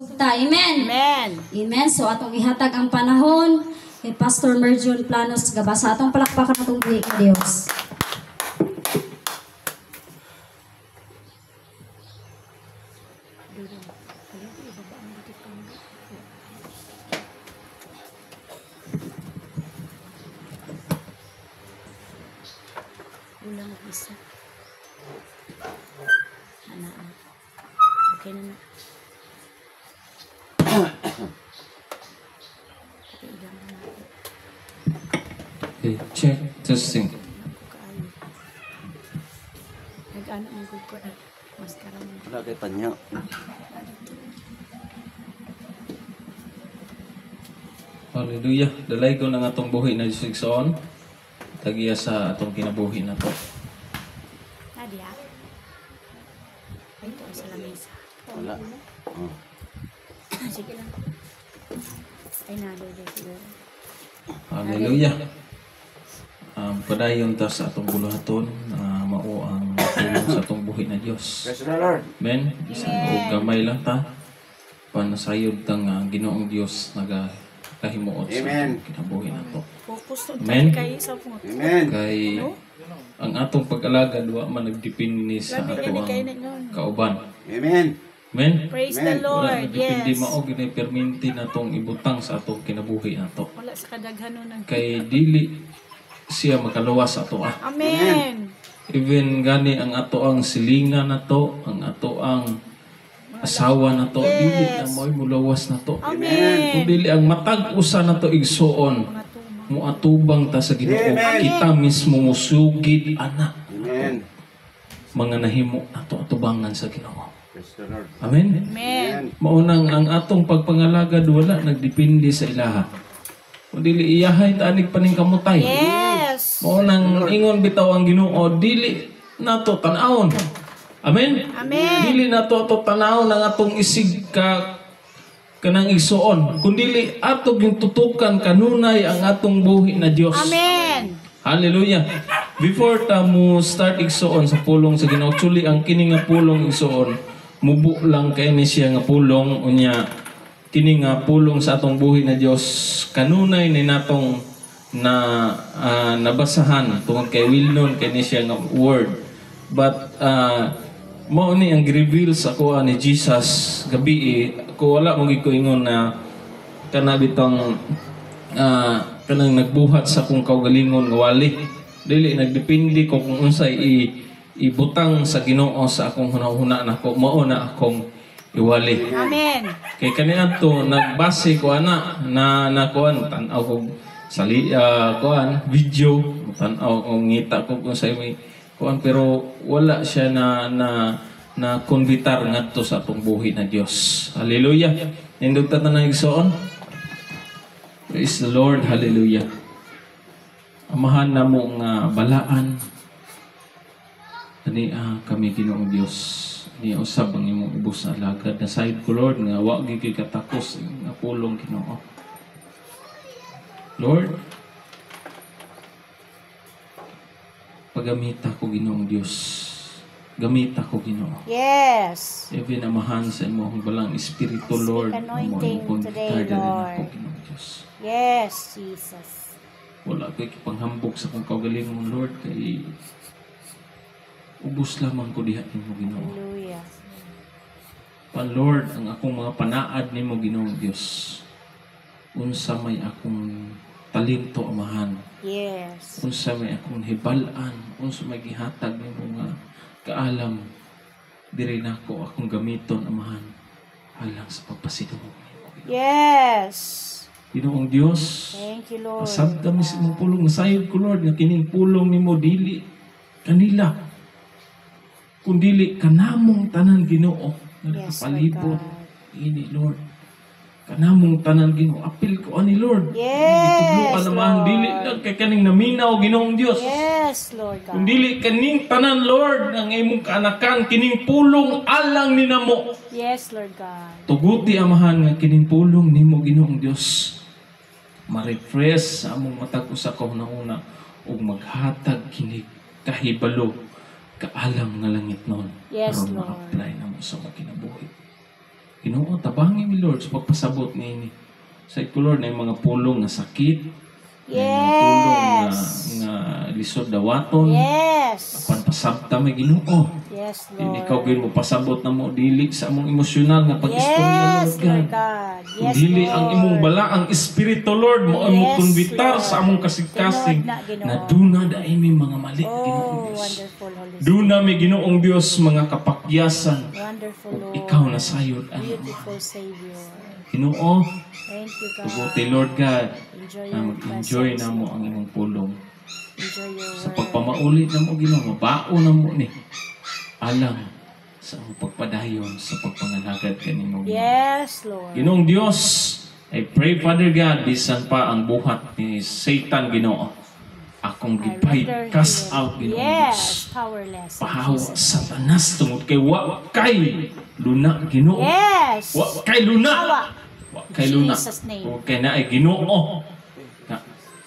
Amen. Amen. Amen. So atong ihatag ang panahon kay Pastor Merjon Planos gabasa atong palakpakan atong buhi ka Dios. Ulang mag-isa. Okay na na. Okay, check, testing. Nag-ano mo ko maskara mo. Wala kay panyo. Hallelujah. Dalay ko ng atong buhi na Diyos tagiya sa atong kinabuhi na to. Nadia. Ay, ito sa lamesa. Wala. Oh. Sige lang. Ay, nadoy siguro. Hallelujah. Padayon ta sa atong buluhaton na mao ang tulong sa atong buhi na Dios. Praise the Lord. Amen. Bisan og gamay lang ta panasayod tang Ginoong Dios nagakahimuot sa Amen. atong kinabuhi na to. Focus to Amen. kay sa pungot. Amen. Kay ang atong pag-alaga duwa man nagdepende sa Grabe ato yan, ang kay na yun. kauban. Amen. Amen. Praise Amen. the Lord. Depende Yes. mao gini perminti na tong ibutang sa atong kinabuhi na to. Wala sa kadaghanon ng... Kay dili siya makaluwas sa ato. Amen. Even gani ang ato ang silingan na to, ang ato ang asawa na to, dili na mo'y mulawas na to. Kung Amen. dili ang matag usa na to igsuon, Mga tuma. muatubang ta sa Ginoo. Amen. Kita mismo musugid ana. Amen. Mga nahimo ato atubangan sa Ginoo. Praise the Lord. Amen. Amen. Maunang ang atong pagpangalagad wala nagdepende sa ilaha. Kung dili iyahay tanig paning kamutay. Yes. Maunang ingon bitaw ang Ginoo dili nato tan-awon. Amen. Amen. Dili nato ato tan-awon ang atong isig kanang igsuon. Kundi ato gintutukan kanunay ang atong buhi na Dios. Amen. Hallelujah. Before ta mo start igsuon sa pulong sa Ginoo, actually ang kini nga pulong igsuon mubo lang kay ni siya nga pulong unya kini nga pulong sa atong buhi na Dios kanunay ni natong na nabasahan tungod kay wilnon kay ni siya nga word, but mao ni ang reveal sa kuha ni Jesus gabi ko wala mo gid ko ingon na kana bitong kanang nagbuhat sa kung kaugalingon nga wali dili nagdepende ko kung unsay ibutang sa Ginoo sa akong hunahuna nako mao na akong iwali. Amen. Kay kaniadto nagbase ko ana na kuan tan-aw ko kuan video tan-aw ko ngita ko kung sa may kuan pero wala siya na konbitar ngadto sa atong buhi na Dios. Hallelujah. Nindot ta tanang igsoon. Praise the Lord. Hallelujah. Amahan na mo nga balaan. Ani kami Ginoong Dios. Ni usab ang imong ubos na alagad na side ko Lord nga wa gyud kay katakos nga pulong Ginoo. Lord, pagamita ko Ginoong Dios. Gamita ko Ginoo. Yes. Even amahan sa imong balang espiritu Lord. anointing today, Ako Lord. Ginoong Dios. Yes, Jesus. Wala ko ikipanghambog sa kong kaugalingon Lord kay ubos lamang ko diha nimo Ginoo. Hallelujah. Pan Lord, ang akong mga panaad nimo Ginoong Dios. Unsa may akong talento amahan. Yes. Unsa may akong hibalan, unsa may gihatag nimo nga kaalam diri nako akong gamiton amahan alang sa pagpasidungog nimo. Yes. Ginoong Dios, Thank you, Lord. pasabta mi sa imong pulong nasayod ko Lord nga kining pulong nimo dili kanila kundili kanamong tanan Ginoo nga Yes, nakapalibot my God. ini Lord kanamong tanan Ginoo apil ko ani Lord Yes, Itudloan naman Lord. dili lang kay kaning naminaw Ginoong Dios Yes, Lord God. kundili kaning tanan Lord ang imong kaanakan kining pulong alang ninamo Yes, Lord God. tuguti amahan nga kining pulong nimo Ginoong Dios ma-refresh sa among matag usa ka una ug maghatag kini kahibalo kaalam nga langit noon Yes, aron Lord. ma-apply na mo sa mga kinabuhi. Ginoo, tabangi mi Lord sa pagpasabot niini. Sa ko Lord na yung mga pulong na sakit, na yung mga pulong nga lisod dawaton, Yes. apan pasabta may Ginoo. Yes, Hindi Lord. ikaw gin mo pasabot na mo dili sa among emosyonal nga pag-istorya Yes, Lord God. Lord God. Yes, Dili Lord. ang imong bala ang espiritu Lord mo ang Yes, konbitar Lord. sa among kasig-kasig Tinod na, Ginoo. na duna dai mi mga mali Ginoo Oh, Dios. wonderful Holy Spirit. Duna mi Ginoong Dios mga kapakyasan Wonderful ug Lord. ikaw na sayod ang Beautiful Savior. Ginoo. Thank you, God. Tuguti Lord God Enjoy na your mag-enjoy presence, na mo Lord. ang imong pulong. Enjoy your Sa word. pagpamauli na mo Ginoo, mabao na mo ni alang sa among pagpadayon sa pagpangalagad kanimo. Yes, Lord. Ginoong Dios, I pray Father God, bisan pa ang buhat ni Satan Ginoo. Akong I gipay, render cast him. out Ginoong Dios. Yes, powerless. in Pahawa Jesus' name. Satanas tungod kay wa kay luna Ginoo. Yes. Wa kay luna. Pawa. Wa kay luna. Jesus' name. O kay naay Ginoo. Na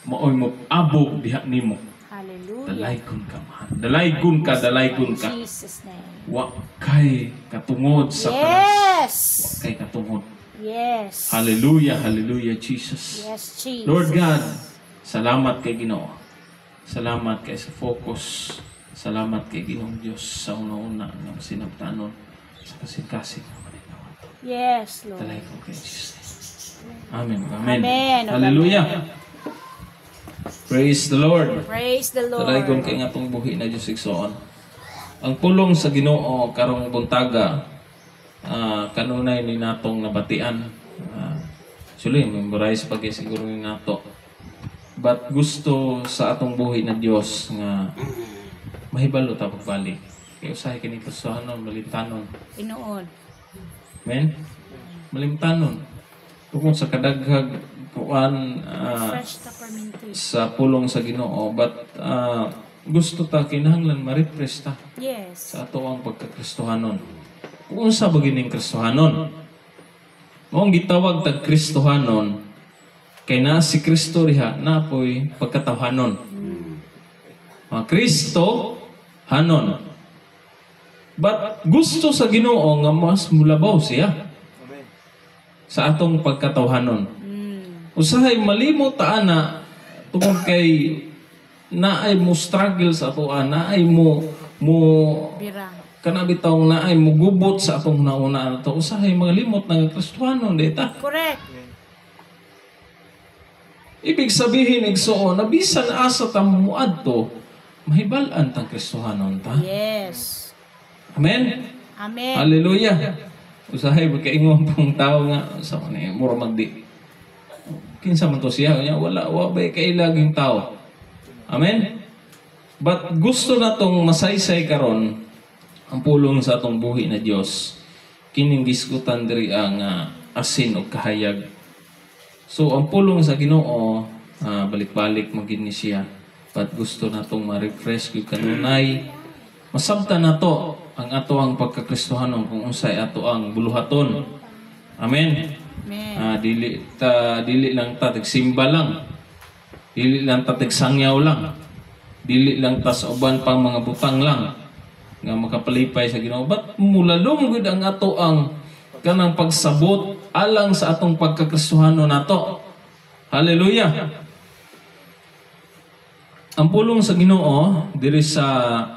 maoy mo abog diha nimo. Hallelujah. Dalaygon ka man. Dalaygon ka, dalaygon ka. In Jesus' name. Wa kay katungod Satanas. Wa Yes. kay katungod. Yes. Hallelujah, hallelujah Jesus. Yes, Jesus. Lord God, salamat kay Ginoo. Salamat kay sa focus. Salamat kay Ginoong Dios sa una-una ng sinabtanon sa kasing-kasing ng maninawa. Yes, Lord. Talay ko kay Jesus. Amen. Amen. Amen. Hallelujah. Praise the Lord. Praise the Lord. Talay kong kay nga itong buhi na Diyos igsoon. Ang pulong sa Ginoo karong buntaga, kanunay ni natong nabatian. Actually, memorize pag siguro ni nato. But gusto sa atong buhi na Dios nga mahibalo ta pagbalik. Kaya usahay kini kasuhanon, malimtanon. Inoon. Amen? Malimtanon. Kung sa kadaghag kuan Fresh peppermint tea. sa pulong sa Ginoo, but gusto ta kinahanglan ma-refresh ta Yes. sa ato ang pagkakristohanon. Kung unsa ba gining kristohanon? Mao gitawag tag kristohanon kay na si Kristo riha napoy pagkatawhanon. Kristo hanon. But gusto sa Ginoo nga mas mulabaw siya sa atong pagkatawhanon. Usahay malimot ta ana tungod kay naay mo struggle sa ato naay mo Bira. kanabitaw na ay mugubot sa atong nauna to usahay mga limot ng Kristohanon deta. Correct. Ibig sabihin igsoon na bisan asa ta muadto mahibal-an tang Kristohanon ta. Yes. Amen. Amen. Hallelujah. Usahay magkaingon pong tao nga sa ni mura magdi. Kinsa man to siya nya wala wa bay kay laging tao. Amen. But gusto natong masaysay karon ang pulong sa atong buhi na Dios kining diskutan diri ang asin o kahayag. So ang pulong sa Ginoo balik-balik magin ni siya. But gusto natong ma-refresh gyud kanunay. Masabtan nato ang ato ang pagkakristohanon kung unsay ato ang buluhaton. Amen. Amen. Dili lang ta simba lang. Dili lang ta sangyaw lang. Dili lang ta sa uban pang mga butang lang nga makapalipay sa Ginoo. But mulalong gud ang ato ang kanang pagsabot alang sa atong pagkakristohanon nato. Hallelujah. Ang pulong sa Ginoo diri sa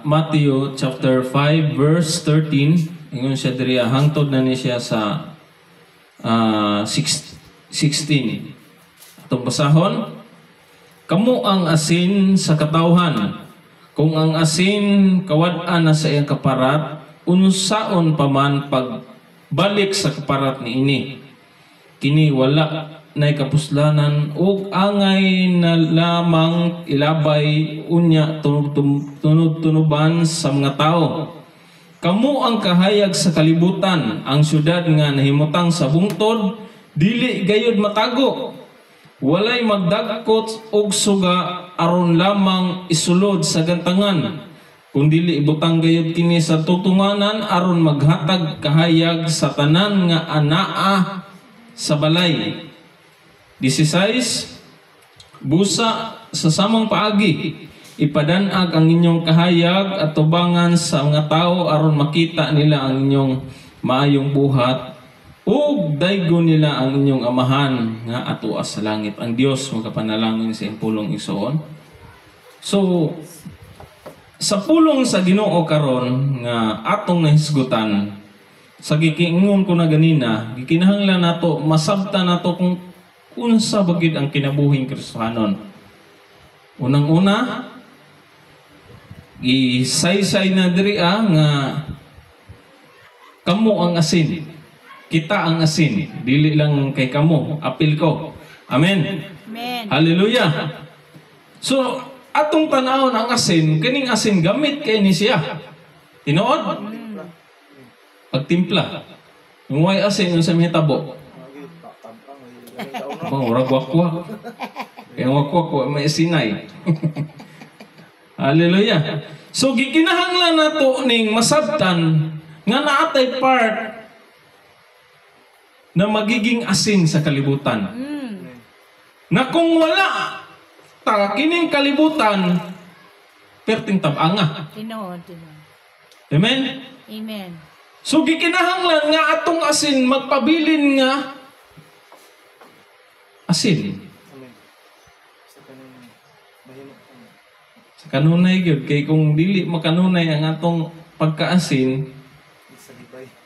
Matthew chapter 5 verse 13, ingon siya diri hangtod na ni siya sa 16. Atong basahon, kamo ang asin sa katawhan. Kung ang asin kawad-an na sa iyang kaparat, unsaon pa man pagbalik sa kaparat niini. Kini wala nay kapuslanan ug angay na lamang ilabay unya tunud-tunuban sa mga tao. Kamo ang kahayag sa kalibutan, ang syudad nga nahimutang sa bungtod, dili gayud matago. Walay magdagkot og suga aron lamang isulod sa gantangan. Kung dili ibutang gayud kini sa tutunganan aron maghatag kahayag sa tanan nga anaa sa balay. 16. Busa sa samang paagi, ipadanag ang inyong kahayag at tubangan sa mga tao aron makita nila ang inyong maayong buhat ug daygon nila ang inyong amahan nga atuas sa langit. Ang Dios magapanalangin sa pulong igsoon. So sa pulong sa Ginoo karon nga atong nahisgutan, sa gikiingon ko na ganina, gikinahanglan nato masabtan nato kung unsa bagid ang kinabuhing Kristohanon. Unang-una, gisaysay na diri nga kamo ang asin. Kita ang asin, dili lang kay kamo, apil ko. Amen. Amen. Hallelujah. So, atong tanawon ang asin, kining asin gamit kay ni siya. Tinuod? Pagtimpla. Yung way asin yung sa mahitabo. Abang, urag wakwak. Kaya wakwak, may asinay. Hallelujah. So, gikinahanglan nato ning masabtan nga naatay part na magiging asin sa kalibutan. Na kung wala ta kining kalibutan, perting tabanga. Tinuod. Amen? Amen. So gikinahanglan nga atong asin magpabilin nga asin. Sa kanunay gyud kay kung dili makanunay ang atong pagkaasin,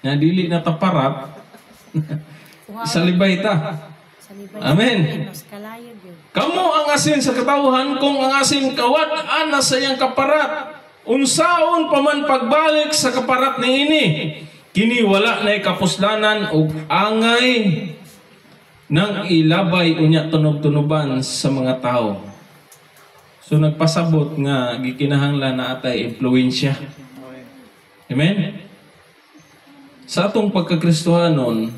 nga dili na taparat, isalibay ta. Amen. Kamo ang asin sa katawhan, kung ang asin kawad ana sa iyang kaparat, unsaon pa man pagbalik sa kaparat niini, kini wala na kapuslanan ug angay nang ilabay unya tunob-tunoban sa mga tao. So nagpasabot nga gikinahanglan na atay impluwensya. Amen. Sa atong pagkakristohanon,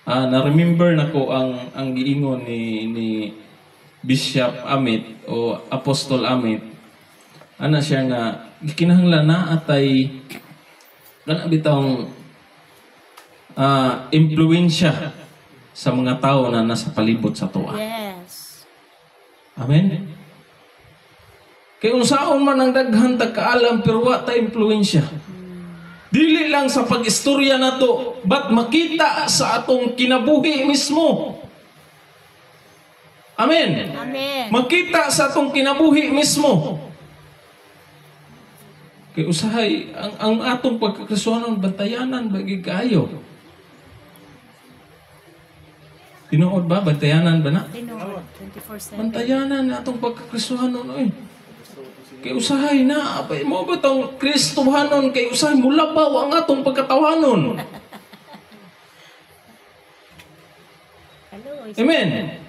na-remember na ko ang giingon ni Bishop Amit o Apostol Amit. Ana siya nga kinahanglan na atay bitawng impluwensya sa mga tao na nasa palibot sa tuwa. Yes. Amen. Kay unsaon man ang daghan kaalam pero wa ta impluwensya. Dili lang sa pag-istorya na to, but makita sa atong kinabuhi mismo. Amen. Amen. Makita sa atong kinabuhi mismo. Kay usahay, ang atong pagkakasuanon, bantayanan, bagay kayo. Tinuod ba? Bantayanan ba na? Tinuod. 24/7. Bantayanan na atong pagkakasuanon, oy. Kay usahay na, apay mo ba itong Kristohanon, kay usahay mulabaw ang atong pagkatawanon. Hello. Amen.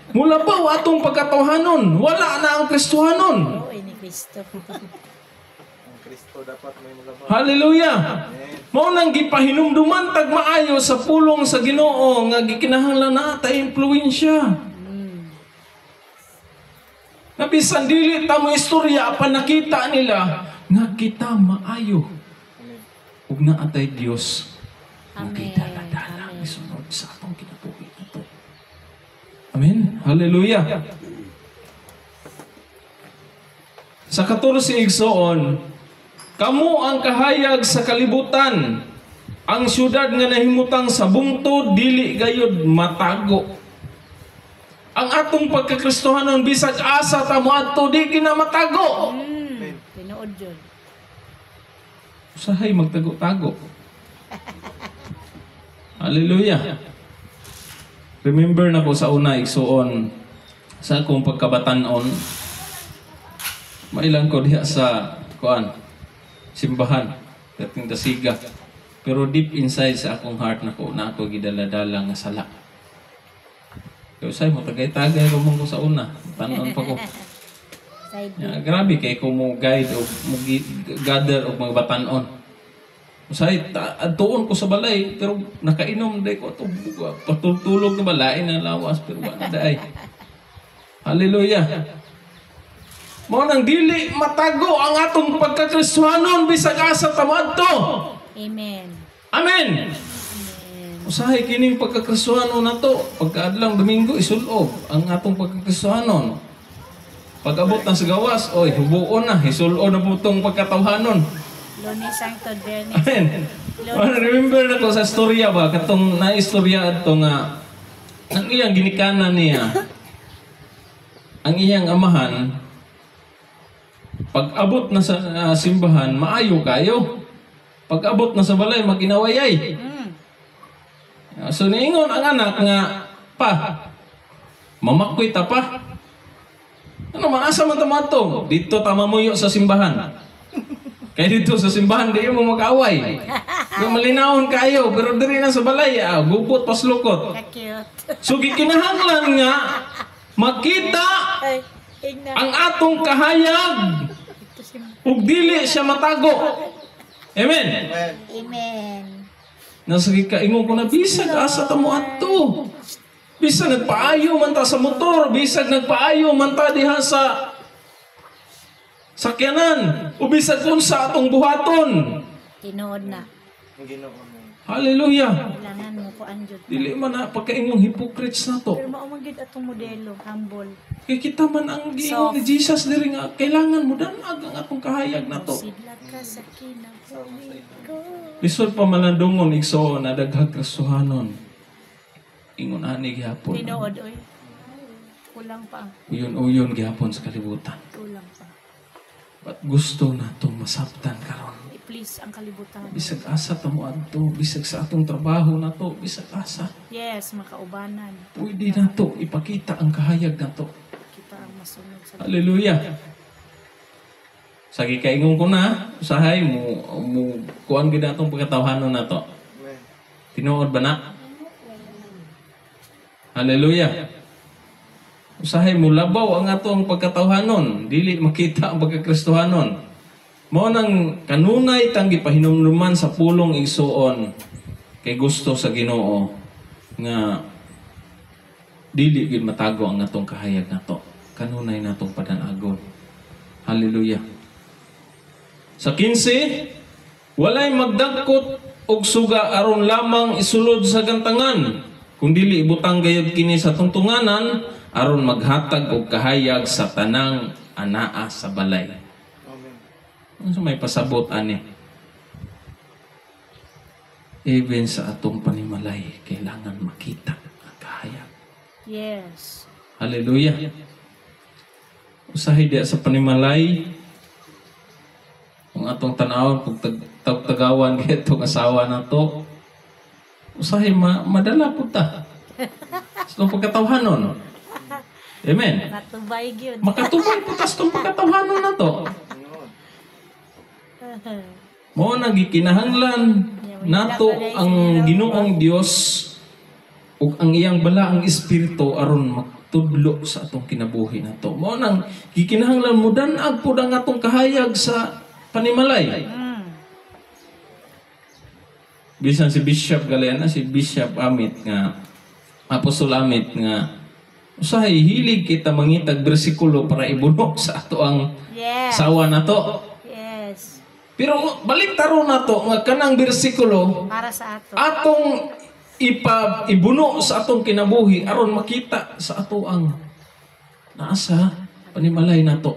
Mulabaw atong pagkatawanon. Wala na ang Kristohanon. Oh, ni Kristo. Hallelujah. Mao nang gipahinumduman tag maayo sa pulong sa Ginoo nga gikinahanglan nata impluwensya. Nabisan dili ta mo istorya apan nakita nila nga kita maayo. Ug naatay Dios. Amen. Magdala-dala isunod sa atong kinabuhi ito. Amen. Hallelujah. Sa 14 igsoon, kamo ang kahayag sa kalibutan. Ang syudad nga nahimutang sa bungtod dili gayud matago. Ang atong pagkakristohanon bisag asa ta moadto di kinamatago. Tinuod jud. Usahay magtago-tago. Hallelujah. Remember na ko sa una igsuon sa akong pagkabatan-on. Mailang ko diha sa simbahan, dating dasiga. Pero deep inside sa akong heart na ako gidala-dala nga sala. Kaya say mo tagay-tagay ko mong ko sa una. Tanon pa ko. Grabe kay ko mo guide o mo gather og mga batan-on. Usay tuon ko sa balay pero nakainom day ko patulog na balay na lawas pero wala day. Hallelujah. Mao nang dili matago ang atong pagkakristohanon bisag asa ta moadto. Amen. Amen. Usahay kining pagkakristohanon nato pagkaadlang Domingo isulob ang atong pagkakristohanon. Pag-abot na sa gawas, oy hubuon na, isulo na butong pagkatawhanon. Lunes Santo, Bernes. Amen. Remember na ko sa storya ba? Katong na-istorya ito nga, ang iyang ginikanan niya, ang iyang amahan, pag abot na sa simbahan, maayo kayo. Pag abot na sa balay, maginawayay. So niingon ang anak nga, pa, mamakoy ta pa. Ano man, asa man tamato? Dito tamamuyo sa simbahan. Kaya dito sa simbahan, di mo mag-away. Kung malinawon kayo, pero diri na sa balay, gupot, paslukot. Cute. So gikinahanglan nga, makita Ay, igna. ang atong kahayag Ito si ug dili siya matago. Amen. Amen. Nasa gikaingon ko na, bisag asa ta mo adto. Bisag nagpaayo man ta sa motor, bisag nagpaayo man ta diha sa sakyanan, o bisag kung sa atong buhaton. Tinood na. Hallelujah. Kailangan mo ko anjud. Dili man na pagkaingong hypocrites na to. Pero maumagid atong modelo, humble. Kay kita man ang giingon ni Jesus diri nga kailangan mo danag ang atong kahayag na to. Sidla ka sa kinabuhi ko. Lisod pa malandungon igsoon na daghag kasuhanon. Ingon ani gihapon. Tinood, oy. Kulang pa. Uyon-uyon gihapon sa kalibutan. Kulang pa. Ba't gusto natong masabtan karon? I-please ang kalibutan. Bisag asa ta mo adto, bisag sa atong trabaho na to, bisag asa. Yes, makaubanan. Pwede na to ipakita ang kahayag na to. Kita ang masunod sa Hallelujah. Sagi kaingon ko na, usahay mo kuan gid atong pagkatawhanon na to. Tinuod ba na? Hallelujah. Usahay mo labaw ang atong pagkatawhanon, dili makita ang pagkakristohanon. Mao nang kanunay tang gipahinumduman sa pulong igsuon kay gusto sa Ginoo nga dili gid matago ang atong kahayag nato. Kanunay natong padanagon. Hallelujah. Sa 15, walay magdagkot og suga aron lamang isulod sa gantangan, kung dili ibutang gayud kini sa tungtunganan aron maghatag og kahayag sa tanang anaa sa balay. Ano may pasabot ani? Even sa atong panimalay, kailangan makita ang kahayag. Yes. Hallelujah. Usahay diya sa panimalay, kung atong tanawon, kung tagawan kaya itong asawa na to, usahay madala po ta. Sa itong pagkatawhanon. Amen. Natubay gyud. Makatubay po ta sa itong pagkatawhanon na to. Mo nagikinahanglan nato ang Ginoong Dios ug ang iyang balaang espiritu aron magtudlo sa atong kinabuhi nato. Mo nang gikinahanglan mo dan-ag pud ang atong kahayag sa panimalay. Bisan si Bishop Galeana, si Bishop Amit nga Apostol Amit nga usahay hilig kita mangitag bersikulo para ibuno sa ato ang Yes. sawa nato. Yes. Pero balik taro na to, nga kanang bersikulo, Para sa ato. atong ibuno sa atong kinabuhi, aron makita sa ato ang naasa, panimalay na to.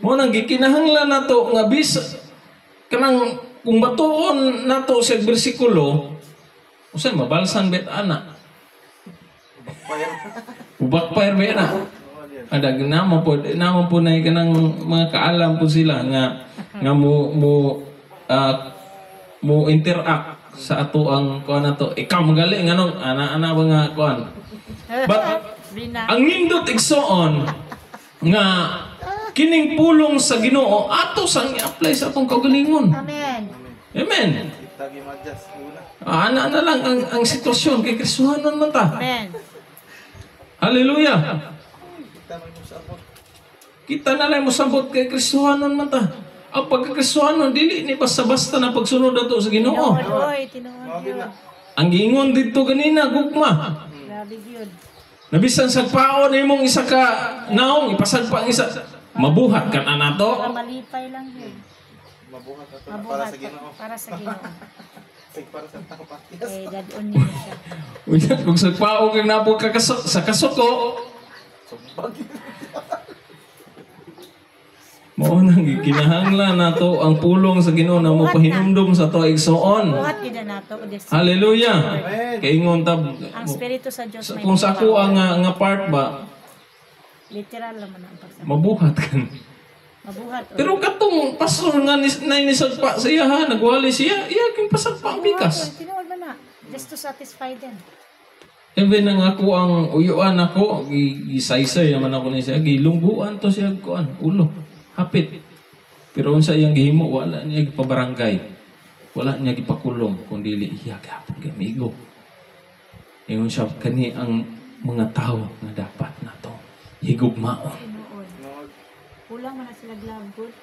Mo nang gikinahanglan na to, nga kanang, kung batuon na to sa bersikulo, usay mabalsan bet ana. Ubakpair bet na. Ada naman po na kanang mga kaalam po sila nga mo interact sa ato ang kuan nato. Ikaw magaling anong ana ba nga kuan. But ang nindot igsoon nga kining pulong sa Ginoo ato sang i-apply sa atong kaugalingon. Amen. Amen. Ana lang ang sitwasyon kay Kristohanon man ta. Amen. Hallelujah. Kita na lang mo sabot kay Kristohanon man ta. Ang pagkakristohanon dili ni basta-basta na pagsunod ato sa Ginoo. Oy, tinuod yun. Ang giingon dito kanina gugma. Grabe yun. Nabisan sa paon imong isa ka naong ipasagpa ang isa. Mabuhat ka na nato. Para malipay lang yun. Mabuhat para sa Ginoo. Para sa Ginoo. Eh, dadon niyo siya. Unya kung sa paon kang napo ka sa kasuko. Mao nang gikinahanglan nato ang pulong sa Ginoo na mo pahinumdum sa to igsoon. Buhat gid nato o des. Hallelujah. Kaingon tab Ang Espiritu sa Dios may kung sa ako ang nga part ba literal naman ang pagsabi. mabuhat kan. Mabuhat. Pero katong pastor nga nisagpa sa iya ha, nagwali siya, iya king pasagpa ang bikas. Tinuod man na. Just to satisfy them. Even nang ako ang uyuan ako, gisaysay naman ako ni siya, gilungguan to siya kuan, ulo, hapit. Pero unsa iyang gihimo, wala niya gipabarangay. Wala niya gipakulong, kundi iya gapon gamigo. Ingon siya kani ang mga tao nga dapat nato higugmaon. Tinuod. Kulang man na sila glabod.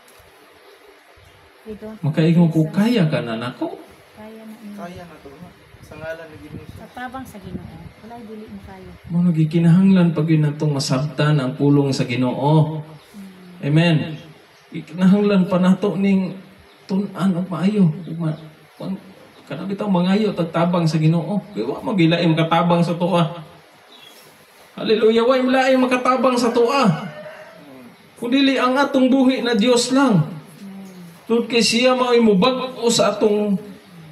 They don't Makaingon ko kaya ka na nako. kaya na ini. Kaya na to. Sa ngalan ni Ginoo. Sa tabang sa Ginoo. Wala dili mo kaya. Mo nagikinahanglan pag yun natong masabtan ang pulong sa Ginoo. Amen. Ikinahanglan pa nato ning tun-an og maayo. Kana bitaw mangayo tagtabang sa Ginoo. Kay wa magilaim katabang sa tuwa. Hallelujah, wa imlaim makatabang sa tuwa. Kundi ang atong buhi na Dios lang. Tungod kay siya mao'y mubag-o sa atong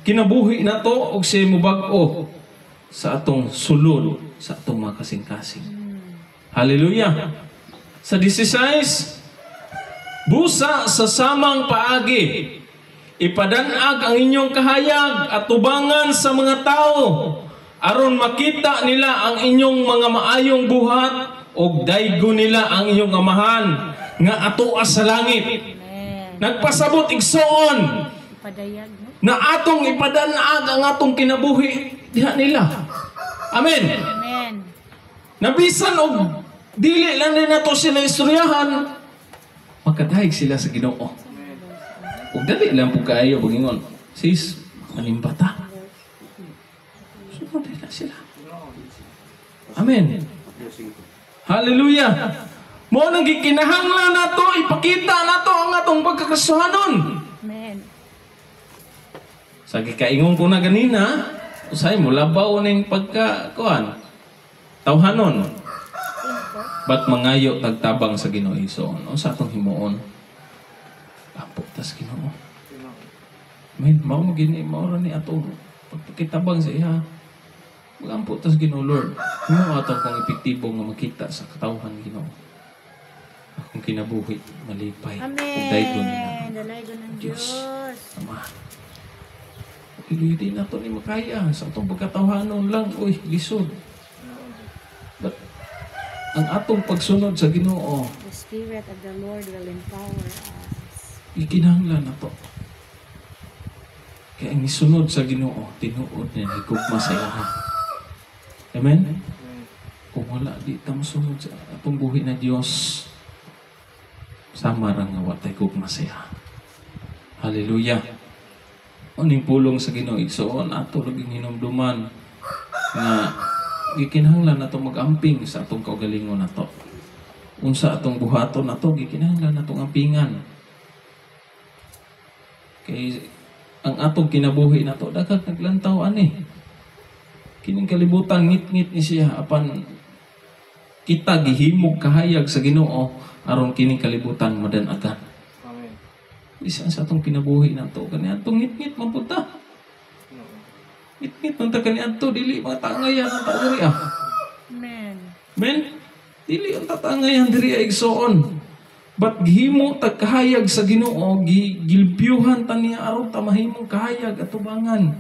kinabuhi na to o siya mubag-o sa atong sulod, sa atong mga kasing-kasing. Hallelujah. Sa 16, busa sa samang paagi, ipadanag ang inyong kahayag at tubangan sa mga tao, aron makita nila ang inyong mga maayong buhat o daygo nila ang inyong amahan nga atoa sa langit. Amen. Nagpasabot igsoon Padayag mo. na atong ipadanag ang atong kinabuhi diha nila. Amen. Amen. Nabisan og dili lang din nato sila istoryahan, makadahig sila sa Ginoo. Ug dali lang po kaayo bugingon. Sis, manimbata. Sunod na sila. Amen. Hallelujah. Mo nang gikinahanglan nato ipakita nato ang atong pagkakasuhanon. Amen. Sa gikaingon ko na ganina, usay mo labaw ning pagka tawhanon. Ba't mangayo tagtabang sa Ginoo igsoon? O sa atong himuon? Apo tas Ginoo. Men, mao mo gini mao ra ni atong pagkitabang sa iya. Magampo tas Ginoo Lord. Himo atong kung epektibo nga makita sa katawhan Ginoo. Akong kinabuhi malipay. Ug daygon nila. Amen. Dalaygo ng Diyos. Diyos. Ama. Hindi na ito ni makaya. Sa itong pagkatawanon lang, uy, lisod. But, ang atong pagsunod sa Ginoo, The Spirit of the Lord will empower us. ikinahanglan na to. Kaya ang isunod sa Ginoo, tinuod niya, higugma sa iya. Amen? Kung wala, di ta masunod sa atong buhi na Diyos, sama ra nga watay gugma sa iya. Hallelujah. Uning pulong sa Ginoo igsoon ato laging hinumduman nga gikinahanglan nato mag-amping sa atong kaugalingon nato. Unsa atong buhaton nato gikinahanglan natong ampingan. Kay ang atong kinabuhi nato daghang naglantaw ani. Kining kalibutan ngit-ngit ni siya apan kita gihimog kahayag sa Ginoo aron kining kalibutan madanagan. Amen. Bisan sa atong kinabuhi nato kani atong ngit-ngit man punta. Ngit-ngit man ta kani adto dili mga tangayan ang tao diri ah. Amen. Men, dili ang tatangayan diri igsoon. But gihimo tag kahayag sa Ginoo, gilbyuhan ta niya aron ta mahimong kahayag at tubangan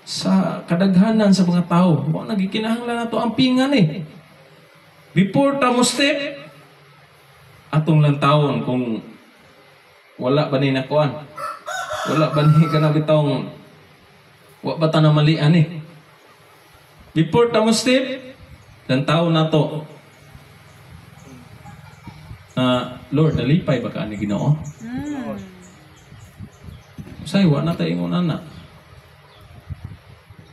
sa kadaghanan sa mga tao. Mo nagikinahanglan nato ang pingan eh. Before ta mo step atong lantawon kung wala ba ni nakuan. Wala ba ni kana bitawng wa ba ta na malian eh. Before ta mo step lantawon nato. Lord, nalipay ba ka ni Ginoo? Usay, wa na tayo ingon anak.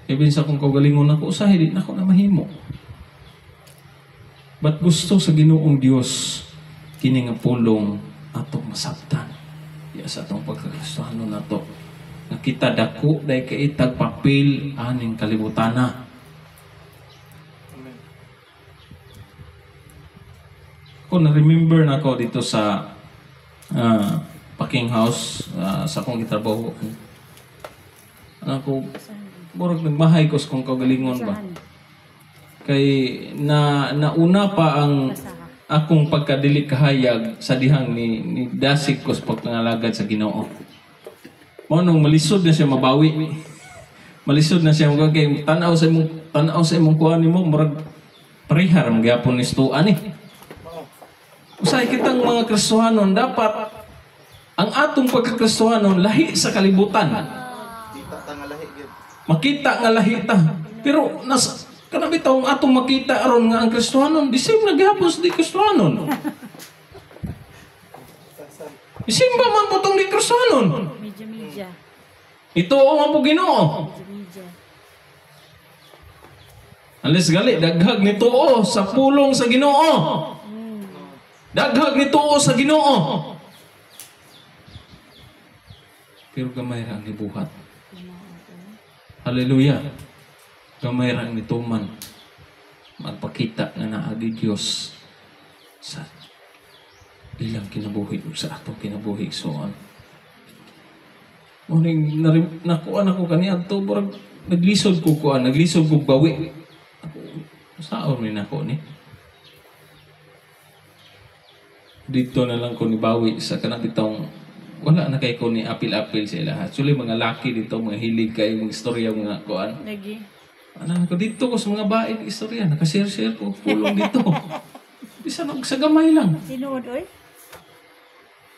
Ibig sa kung kaugalingon ako, usay, di na ako na mahimo. Ba't gusto sa Ginoong Diyos, kini nga pulong atong masabtan. Iya sa atong pagkakagustuhan na to. Nakita dako, dahil kaitag papel, aning kalibutana. Ako na-remember na ako dito sa packing house sa akong gitrabaho. Ako, murag nagmahay ko sa kong kagalingon ba. Kay nauna pa ang akong pagkadili kahayag sa dihang ni dasig ko sa pagpangalagad sa Ginoo. Mao nung malisod na siya mabawi. Malisod na siya kay tanaw sa imong kuan nimo murag parihar ang gyapon ni stuan eh. Usay kitang mga Kristohanon dapat ang atong pagkakristohanon lahi sa kalibutan. Kita ta nga lahi gyud. Makita nga lahi ta. Pero kanabi taong atong makita aron nga ang Kristohanon, di same naghapon sa di Kristohanon. Di same ba man po tong di Kristohanon? Medyo. Ito o nga po Ginoo. Medyo. Alis gali, daghag ni tuo sa pulong sa Ginoo. Daghag ni tuo sa Ginoo. Pero gamay ra ang gibuhat. Hallelujah. Gamay ra ang nituman. Magpakita nga naagi Dios sa ilang kinabuhi ug sa atong kinabuhi soon. Muning nakuan ako kaniya adto burag naglisod ko kuan, naglisod ko bawi. Saon ni nako ni? Dito na lang ko ni bawi sa kanabitong wala na kay ko ni apil-apil sila. Actually mga laki dito, mga hilig kay mga istorya mga kuan. Lagi. Ano ko dito ko sa mga bae ng istorya, nakashare-share ko pulong dito. Bisa sa gamay lang. Tinuod oy.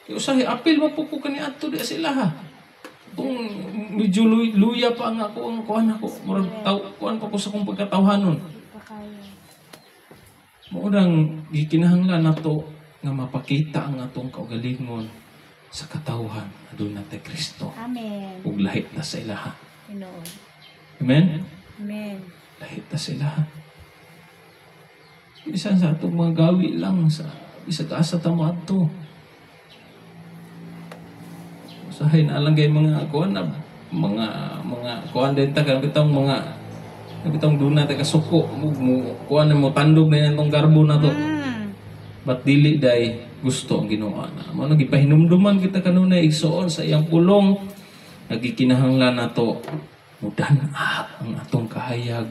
Kaya usahay apil mo po ko kani adto di sila ha. Kung medyo luya pa ang ako ang kuan ako, murag kuan pa ko sa kong pagkatawhanon. Murang gikinahanglan nato nga mapakita ang atong kaugalingon sa katawhan aduna natin Kristo. Amen. Ug lahit na sa ilaha. Tinuod. Amen? Amen. Lahit na sa ilaha. Bisan sa atong mga gawi lang sa isag asa tamo adto. Usahay na lang kay mga kuan na mga kuan din ta kan bitong mga bitong duna ta kasuko mo kuan mo tandog na itong garbo na to. But dili day gusto ang Ginoo na. Mao nagipahinumduman kita kanunay igsuon sa iyang pulong nagikinahanglan nato mudan-a ang atong kahayag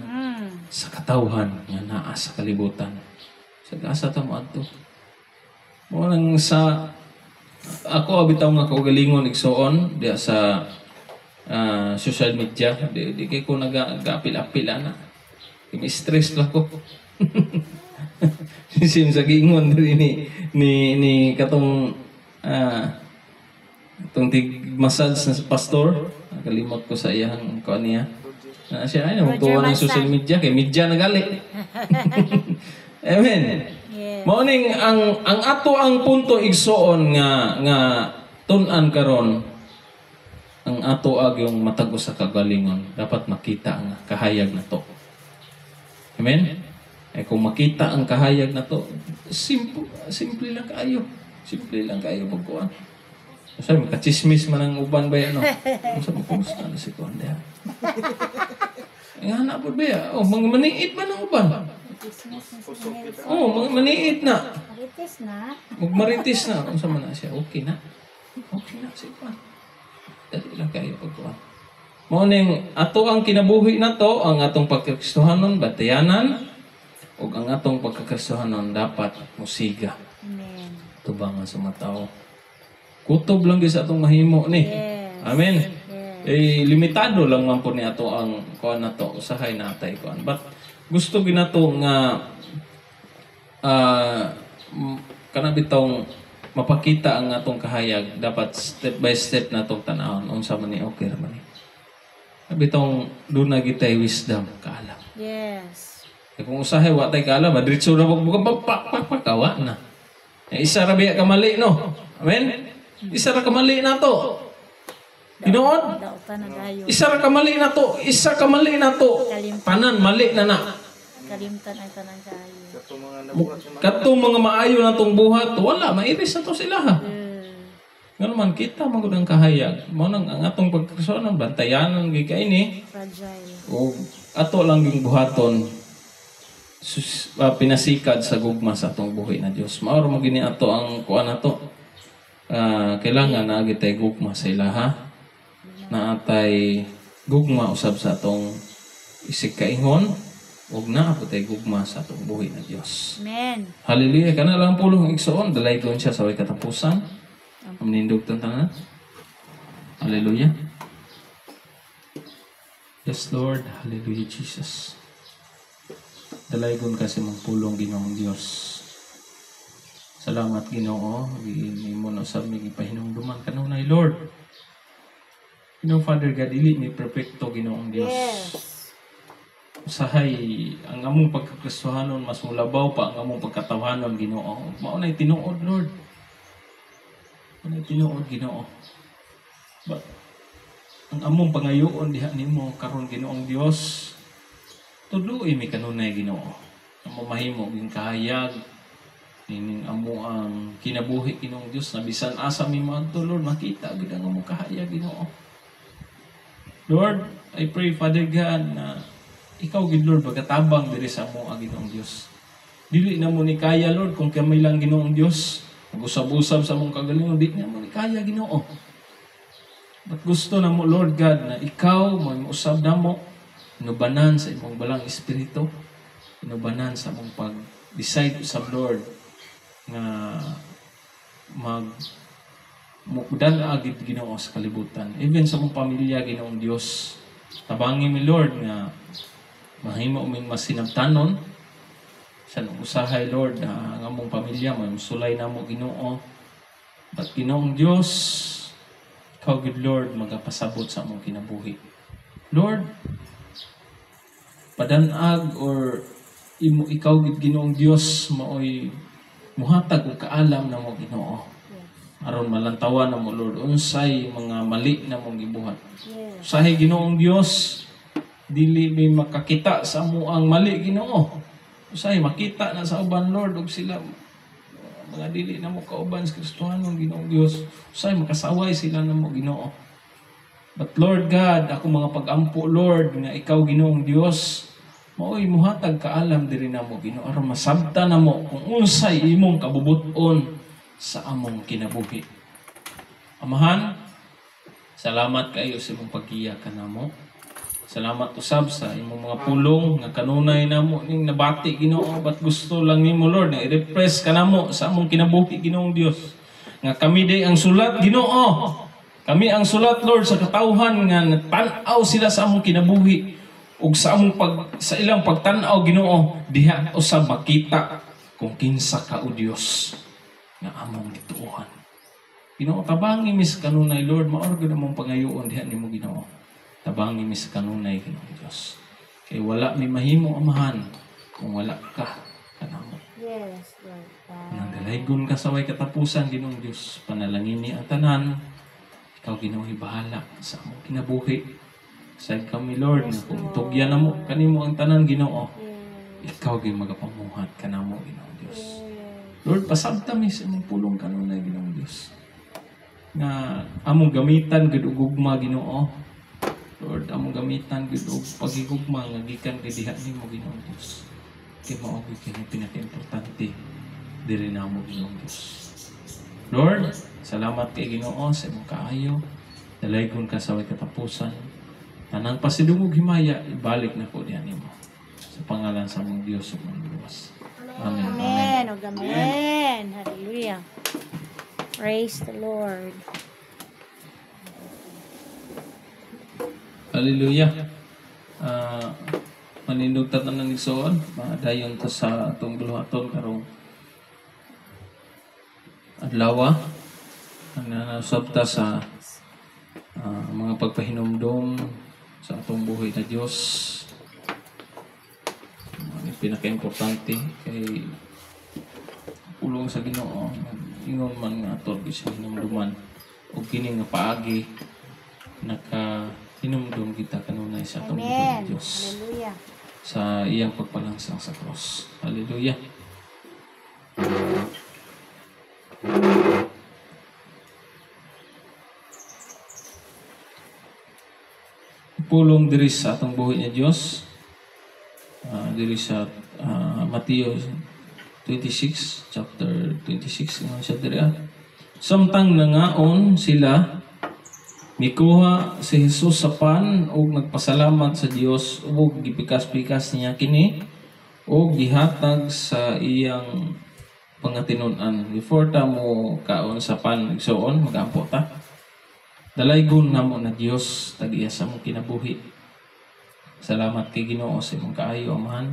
sa katawhan nga naa sa kalibutan. Sa asa ta mo adto. Mao nang sa ako bitaw nga kaugalingon igsuon diya sa social media di kay ko nag-apil-apil ana. Stress lang ko. Sim sa gingon ni katong itong tig-massage na pastor. Nakalimot ko sa iyang kuan niya. Siya ay magtuwa ng social media kay media na gali. Amen. Yes. Morning ang ato ang punto igsuon nga tun-an karon ang ato ag yung matag sa kagalingon dapat makita ang kahayag na to. Amen. Ay kung makita ang kahayag na to, simple lang kayo. Simple lang kayo pagkuhan. Sabi, makachismis man ang uban ba yan, no? Sabi, kumusta na si Kuan diya? Ay, hanap po ba yan? Oh, mga maniit man ang uban. Oh, mga maniit na. Marites na. Magmaritis na. Kung sama na siya, okay na. Okay na si Kuan. Dali lang kayo pagkuhan. Morning, ato ang kinabuhi na to, ang atong pagkakristohanon, batayanan, o ang atong pagkakristohanon dapat musiga. Amen. Tubangan sa mga tao. Kutob lang sa atong mahimo ni. Yes. Amen. Yes. Limitado lang man po ni ato ang kuan nato usahay natay kuan. But gusto ginato nga kana bitong mapakita ang atong kahayag dapat step by step natong tan-awon unsa man ni okay ra man ni. Bitong duna gitay wisdom kaalam. Yes. Kung usahay wa tay kaalam, diretso ra pagpakawa na. Isa ra biya kamali no. Amen. Isa ra kamali na to. Ginoon? Dautan na dayo. Isa ra kamali na to. Isa kamali na to. Tanan mali na na. Kalimtan ay tanan kayo. Kato mga nabuhat sa mga Katong mga maayo na tong buhat, wala mairis na to sila ha. Nga naman kita magudang kahayag. Mao nang ang atong pagkristohanon bantayanan gikay ni. Fragile. O ato lang ging buhaton pinasikad sa gugma sa atong buhi na Dios. Maoro mo gini ato ang kuan nato. kailangan na agad tayo gugma sa ilaha. Na atay gugma usab sa atong isig kaingon. Huwag na ako tayo gugma sa atong buhay na Diyos. Amen. Hallelujah. Kana lang pulong igsoon. Dalay ko siya sa way katapusan. Aminindog itong tanan. Hallelujah. Yes, Lord. Hallelujah, Jesus. Dalay ko kasi mong pulong Ginoong Diyos. Salamat Ginoo. Hindi mo na usab may ipahinumduman kanunay, Lord. Ginoo Father God, dili may perfecto Ginoong Diyos. Yes. Usahay ang among pagkakristohanon mas mulabaw pa ang among pagkatawanon Ginoo. Mao nay tinuod Lord. Mao nay tinuod Ginoo. But ang among pangayoon diha nimo karon Ginoong Dios tudloy mi kanunay Ginoo. Ang mamahimo ging kahayag ning amo ang kinabuhi Ginoong Dios na bisan asa mi moadto Lord makita gid ang among kahayag Ginoo. Lord, I pray Father God na ikaw gid Lord pagkatabang diri sa amo ang Ginoong Dios. Dili na mo ni kaya Lord kung kamay lang Ginoong Dios. Mag-usab-usab sa among kagalingon di na mo ni kaya Ginoo. But gusto na mo Lord God na ikaw mag-usab na mo inubanan sa imong balang espiritu, inubanan sa among pag-decide sa Lord nga mukdan agid Ginoo sa kalibutan. Even sa among pamilya Ginoong Dios. Tabangin mi Lord nga mahimo uming masinabtanon sa usahay Lord na ang among pamilya sulay na mo Ginoo. But Ginoong Dios, ikaw gid Lord magapasabot sa among kinabuhi. Lord, padanag or ikaw gid Ginoong Dios maoy muhatag og kaalam na mo Ginoo. Aron malantawan na mo Lord unsay mga mali na mong gibuhat. Usahay Ginoong Dios, dili may makakita sa amo ang mali Ginoo. Usahay makita na sa uban Lord ug sila mga dili na mo kauban sa Kristohanon Ginoong Dios. Usahay makasaway sila na mo Ginoo. But Lord God, ako mga pag-ampo Lord nga ikaw Ginoong Dios, maoy muhatag kaalam diri na mo Ginoo aron masabta na mo kung unsay imong kabubuton sa among kinabuhi. Amahan, salamat kayo sa imong paggiya kanamo. Salamat usab sa imong mga pulong nga kanunay namo ning nabati Ginoo, but gusto lang nimo Lord na i-repress kanamo sa among kinabuhi Ginoong Dios. Nga kami day ang sulat Ginoo. Kami ang sulat Lord sa katawhan nga tan-aw sila sa among kinabuhi ug sa among sa ilang pagtan-aw Ginoo diha usab makita kung kinsa ka o Dios nga among gituohan. Ginoo tabangi mis kanunay Lord, maorgod among pangayoon diha nimo Ginoo. Tabangi mis kanunay Ginoong Dios. Kay wala mi mahimo amahan kung wala ka kanamo. Yes, Lord. Nang dalaygon ka sa way katapusan Ginoong Dios, panalangin ni ang tanan. Ikaw Ginoo bahala sa among kinabuhi. Sa kami Lord nga kung tugyan namo kanimo ang tanan Ginoo. Ikaw gyud magapamuhat kanamo Ginoong Dios. Lord, pasabta mi sa imong pulong kanunay Ginoong Dios. Na among gamitan gud og gugma Ginoo. Lord, among gamitan gud og pagigugma nga gikan kay diha nimo Ginoong Dios. Kay mao gyud kini pinaka-importante diri namo Ginoong Dios. Lord, salamat kay Ginoo sa imong kaayo. Dalaygon ka sa way katapusan. Tanang pasidungog himaya ibalik na ko diha nimo. Sa pangalan sa among Dios ug mga Dios. Amen. Amen. O amen. Hallelujah. Praise the Lord. Hallelujah. Manindog tanan ng igsoon, madayon ta sa atong buluhaton karong adlaw. Ang nanasabta sa mga pagpahinumdom sa atong buhay na Dios. Ang pinaka-importante kay pulong sa Ginoo, ingon man nga aton sa hinumduman ug kini nga paagi hinumdum kita kanunay sa atong buhay na Amen. Dios. Hallelujah. Sa iyang pagpalangsang sa cross. Hallelujah. Pulong diri sa atong buhay niya Dios. Diri sa Mateo 26, chapter 26 nga siya diri. Samtang nangaon sila, mikuha si Jesus sa pan ug nagpasalamat sa Dios ug gipikas-pikas niya kini ug gihatag sa iyang pangatinon-an. Before ta mo kaon sa pan igsoon, magampo ta. Dalaygon namo na Dios tagiya sa among kinabuhi. Salamat kay Ginoo sa imong kaayo, Amahan.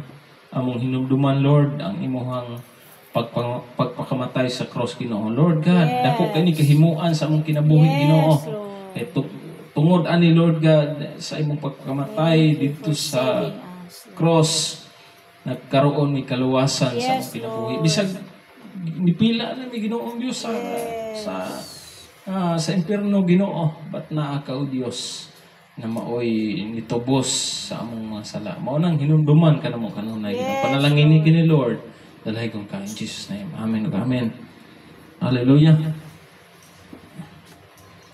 Among hinumduman, Lord, ang imuhang pagpakamatay sa cross, Ginoo. Lord God, dako kay ni kahimuan sa among kinabuhi, Ginoo. Kay tungod ani, Lord God, sa imong pagpakamatay dito sa cross, nagkaroon ni kaluwasan sa among kinabuhi. Bisag nipila na ni Ginoong Dios sa impierno, Ginoo, ba't naa ka o Dios na maoy nitubos sa among mga sala. Mao nang hinumduman ka namo kanunay, Ginoo. Panalangin ni kini Lord, dalay kong ka in Jesus name. Amen ug amen. Hallelujah.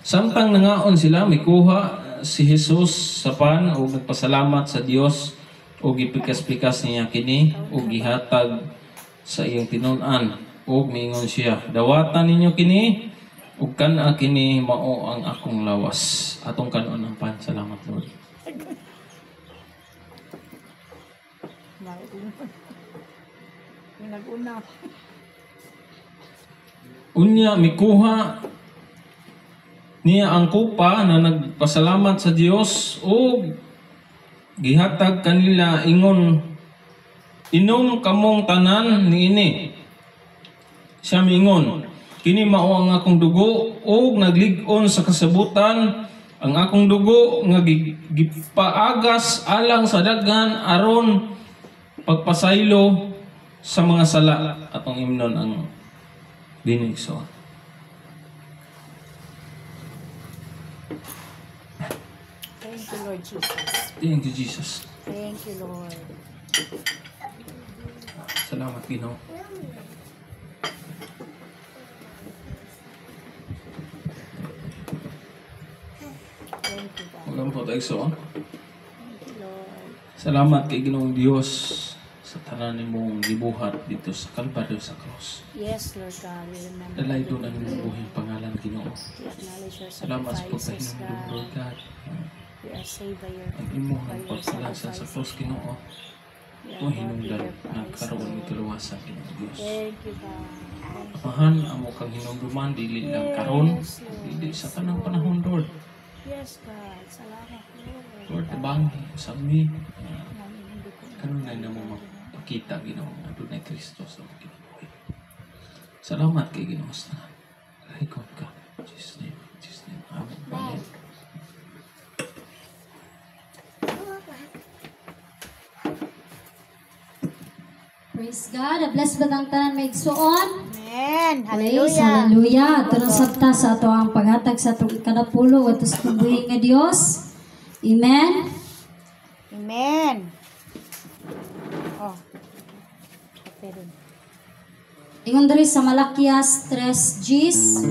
Samtang nangaon sila, mikuha si Jesus sa pan ug nagpasalamat sa Dios ug gipikas-pikas niya kini ug gihatag sa iyang tinun-an ug miingon siya, dawatan ninyo kini ug kana kini mao ang akong lawas. Atong kanon ang pan. Salamat, Lord. Nag-una. Unya mikuha niya ang kupa na nagpasalamat sa Dios ug gihatag kanila ingon, inom kamong tanan niini. Siya miingon, kini mao ang akong dugo ug naglig-on sa kasabutan ang akong dugo nga gipaagas alang sa daghan aron pagpasaylo sa mga sala. Atong imnon ang binigsoon. Thank you, Lord Jesus. Thank you, Jesus. Thank you, Lord. Salamat, Ginoo. Thank you, God. Magandang po tayo, so. Thank you, Lord. Salamat kay Ginoong Dios sa tanan nimong gibuhat dito sa Kalbaryo sa cross. Yes, Lord God. We remember. Dalay doon ang imong buhing pangalan, Ginoo. We acknowledge your Salamat sa sacrifices, pagpahinom, God. Lord God. We are saved by your Ang imong pagpalasa sa cross, Ginoo. We are Ito bought with hinungdan, your price, nagkaroon ni Lord. kaluwasan, Ginoong Dios. Thank you, God. Thank you. Amahan, amo kang hinungduman, dili lang karon, Yes, Lord. dili sa tanang panahon, Lord. Yes, God. Salamat, Lord. Lord, tabangi, sabi, Namin hindi ko kanunay na mo makita, Ginoo, nga doon ay Kristo sa mga kinabuhi. Salamat kay Ginoo sa tanan. Rahikot ka. In Jesus' name. In Jesus' name. Amen. Amen. Praise God. Bless ba ang tanan may igsuon? Amen. Praise, Hallelujah. hallelujah. Ito na sabta sa ato ang paghatag sa itong ikanapulo at sa itong buhay nga Diyos. Amen. Amen. Oh. Okay rin. Ingon diri sa Malakias 3 Gs.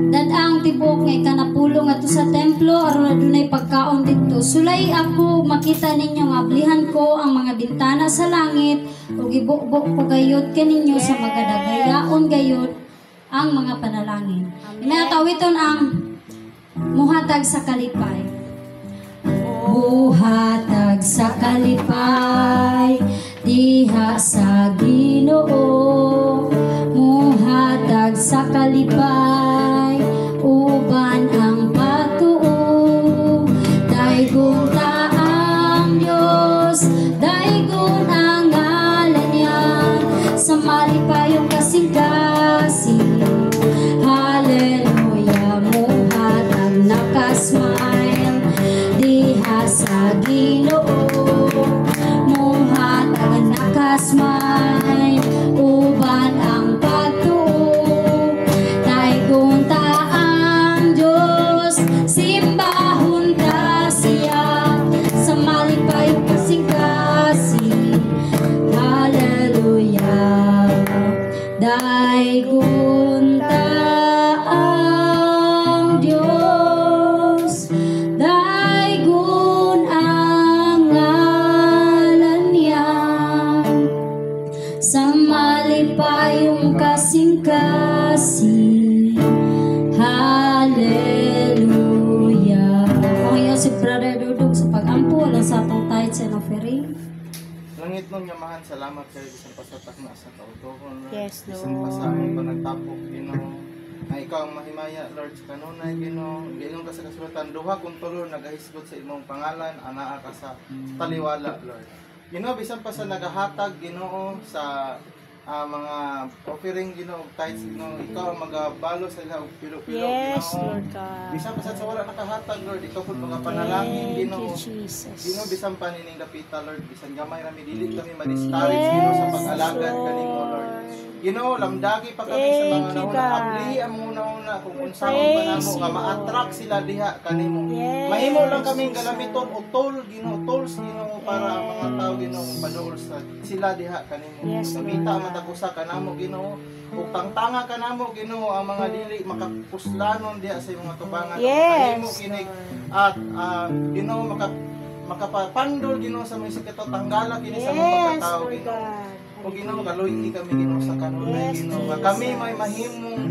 Dadang tibok nga ikanapulo nga to sa templo aron adunay pagkaon didto. Sulay ako makita ninyo nga ablihan ko ang mga bintana sa langit ug ibukbok ko gayud kaninyo sa magadagayaon gayud ang mga panalangin. Inatawiton ang muhatag sa kalipay. Muhatag sa kalipay diha sa Ginoo. Muhatag sa kalipay uban ang pagtuo. Daygon ta ang Dios, daygon ang ngalan niya, sa malipayong kasing-kasing. Hallelujah, muhatag nakasmile diha sa Ginoo. Muhatag nakasmile uban ang pagtuo. Daygon ta ang Dios, simbahon ta siya, sa malipayong kasing-kasing. Hallelujah, daygon ta ang Dios, daygon ang ngalan niya, sa malipayong kasing-kasing. Pudnon nga mahan, salamat kayo bisan pasatak na sa kautuhon. Lord. Yes, Bisan pa sa among panagtapok, Ginoo. Ay ikaw ang mahimaya, Lord, sa kanunay, Ginoo. Ginoo ka sa kasulatan, duha kung tulo nagahisgot sa imong pangalan, anaa ka sa taliwala, Lord. Ginoo, bisan pa sa nagahatag, Ginoo, sa mga offering, Ginoo, tithes, Ginoo, ikaw ang magabalo sa ilang pilo-pilo, Yes, Ginoo. Lord God. Bisan pa sa wala nakahatag, Lord, ikaw po mga panalangin, Thank Ginoo. you, Jesus. Ginoo, bisan pa nining dapita, Lord, bisan gamay rami dili kami ma-discourage, Ginoo, sa pag-alagad kanimo, Lord. Ginoo, lamdagi pa kami sa mga Thank you, nauna. God. Abli ang muna-una kung unsaon praise pa namo nga you, ma-attract sila diha kanimo. Yes, Mahimo lang kaming galamiton o tool, Ginoo, tools, Ginoo, para ang mga tao, Ginoo, paduol sa sila diha kanimo. Yes, Kamita Lord. matakusa kanamo, Ginoo. Ug tangtanga kanamo, Ginoo, ang mga dili makapuslanon diha sa imong tubangan. Yes, Mahimo kinig Lord. at Ginoo makapapandol, Ginoo, sa mga sikato tanggala kini sa mga Yes, pagkatao, Lord Ginoo. God. O Ginoo, kaluyi kami, Ginoo, sa kanunay, Yes, Ginoo. Nga Jesus. kami may mahimong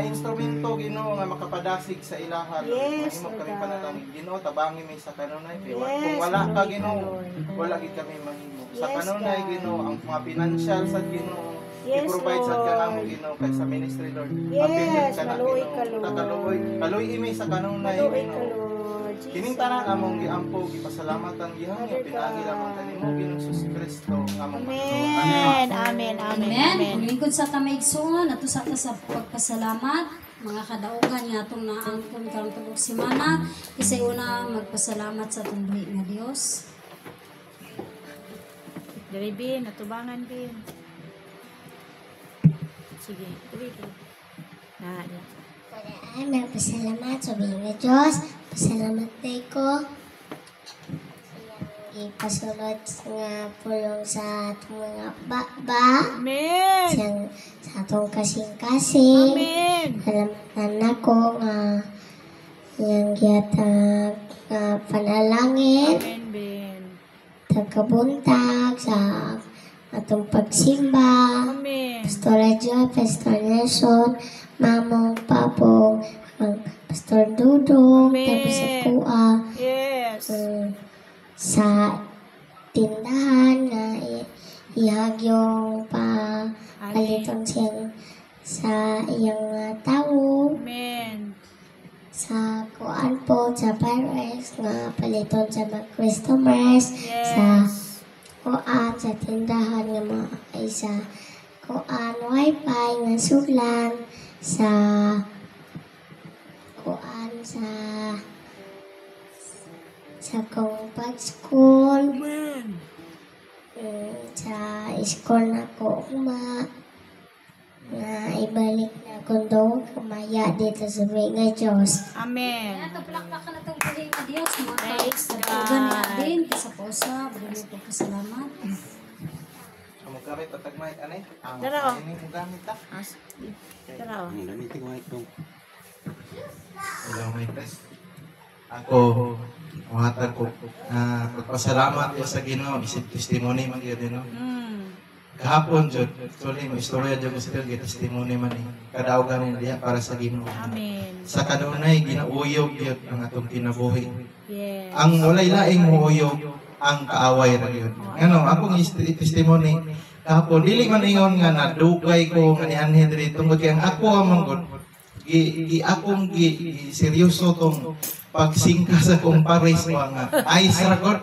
instrumento, Ginoo, nga makapadasig sa ilaha. Yes, Mahimo kami Lord panalangin, Ginoo, tabangi may sa kanunay. Kay Yes, kung wala ka, Lord, Ginoo, Lord. wala gid kami mahimo. Sa Yes, kanunay, God. Ginoo, ang mga financial sa Ginoo, Yes, i-provide sa kanamo, Lord. Ginoo, kay sa ministry, Lord. Yes, Apilin ka na, maluoy Ginoo. ka, Lord. Tagaluoy. Kaluoy imi sa kanunay, Maluoy ka, Ginoo. Lord. Kining tanan among giampo, gipasalamatan gihangyo, pinagi lamang kanimo, Ginoong Jesus Kristo, among Amen. Amen. Amen. Amen. Amen. Kung sa tamaigsoon, ato sa pagpasalamat, mga kadaugan nga itong naangkon karong tubog simana, isay una magpasalamat sa itong buhi nga Dios. Dari Bin, natubangan Bin. Sige, dali. Na, na. Padaan, nagpasalamat sa nga Diyos. Pasalamat tayo ko. Ipasulot nga pulong sa atong mga baba. Amen. Sa atong kasing-kasing. Amen. Salamatan ako nga yung giyatag nga panalangin. Amen, Ben. Tagkabuntag sa atong pagsimba. Amen. Pastor Adjo, Pastor Nelson, Mamong, Papong, ang Pastor Dudong, Amen. tapos sa Kuha, Yes. sa tindahan na ihagyong paliton siyang sa iyang tao, Amen. sa kuan po, sa Pyrex, nga paliton sa mga customers, sa Yes. kuan, sa tindahan nga mga ay sa kuan, wifi, nga sulan, sa kuan, sa kong pag-school, Amen. sa school na ko na ibalik na kung doon kumaya dito sa mga Diyos. Amen. Ato palakpakan na itong buhi nga Dios, mga Praise kadaugan nga God. din, kisa posa, bali pagpasalamat. Amo gamit patag mic anay. Dara, oh. Ini mo gamit ta. As, tara. Ang gamitin mo ito. Hello, my best. Ako, mahatag ko, pagpasalamat ya sa Ginoo, isip testimony man gyud no. Kahapon jud, actually mo istorya jud ko sa gyud testimony man ni. Kadaugan ni diha para sa Ginoo. Amen. Sa kanunay ginauyog gyud ang atong kinabuhi. Yes. Ang walay laing muuyog ang kaaway ra gyud. Ngano, akong testimony kahapon dili man ingon nga nadugay ko nga ni Henry tungod kay ang ako ang manggod akong seryoso tong pagsingka sa kong pares nga ice record.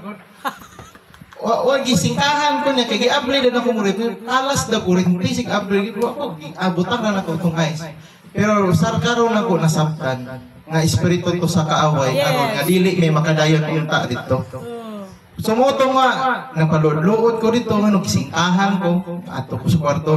Wa gisingkahan ko niya kay gi-upload na ako rito. Alas da ko rin basic upload ko ako abutan na nako tong ice. Pero sarkaron ako nasabtan nga espiritu to sa kaaway karon nga dili may makadayon unta dito. Sumuto nga napaludluod ko dito nga gisingkahan ko ato ko sa kwarto.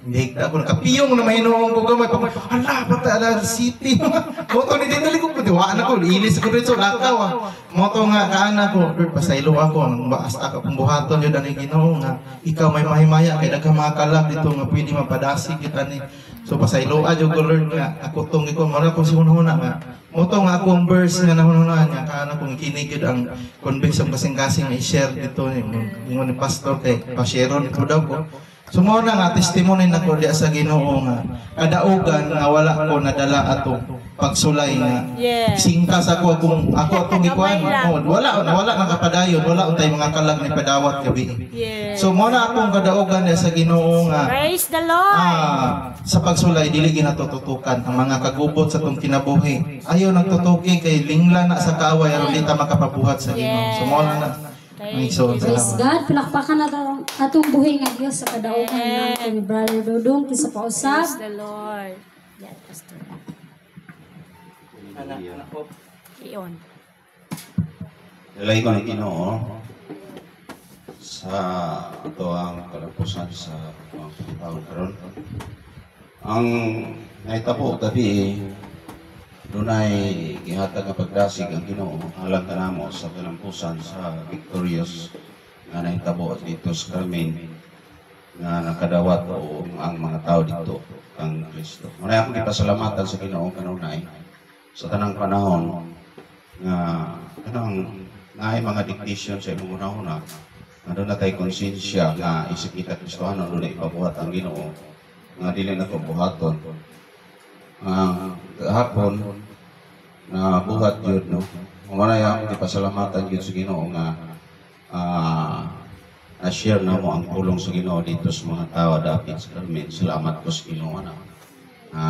Higda ko nakapiyong na mahinuong ko gamay pa. Hala, pata ala city. Moto ni dinali ko putiwaan ako. Ilis ko dito lakaw. Moto nga kaana ko. Lord, pasaylo ako. Ang basta ka kung buhaton yun ani Ginoo nga ikaw may mahimaya kay daghang mga kalag dito nga pwede mapadasig kita ni. So pasaylo ajo ko Lord nga ako tong iko mara ko si hunahuna nga. Moto nga akong verse nga nahunahuna niya kaana kong kinig yun ang conviction kasing-kasing i-share dito ni pastor kay pa-share ko daw ko. Sumo na nga testimony na ko diya sa Ginoo nga kadaugan nga wala ko nadala atong pagsulay nga Yes. singkas ako atong ikuan. Wala nakapadayon, wala untay mga kalag ni padawat gabi. Yes. So mo na akong kadaugan diya sa Ginoo nga Praise the Lord. sa pagsulay dili ginatututukan ang mga kagubot sa tong kinabuhi. Ayaw nagtutuki kay lingla na sa kaaway aron di ta makapabuhat sa Ginoo. So mo na ang igsoon Praise salamat. God, palakpakan na atong buhi nga Dios sa kadaugan natin ni Brother Dudong kisa pausab. Praise the Lord. Yan, Pastor. Anak ko. Iyon. Dalay ko ng Ginoo sa ito ang kalampusan sa mga taon karon. Ang naitabo gabi dunay gihatag nga pagdasig ang Ginoo alang kanamo sa kalampusan sa victorious nga nahitabo dito sa Carmen nga nakadawat o ang mga tao dito kang Kristo. Muna akong ipasalamatan sa Ginoo kanunay sa tanang panahon nga kanang naay mga dictation sa imong una-una nga doon na tayo konsensya nga isip kita Kristohano doon na ipabuhat ang Ginoo nga dili na ito buhaton. Kahapon na buhat yun, no? Muna akong ipasalamatan yun sa Ginoo nga na-share na mo ang pulong sa Ginoo dito sa mga tao dapit sa Carmen. Salamat ko sa Ginoo na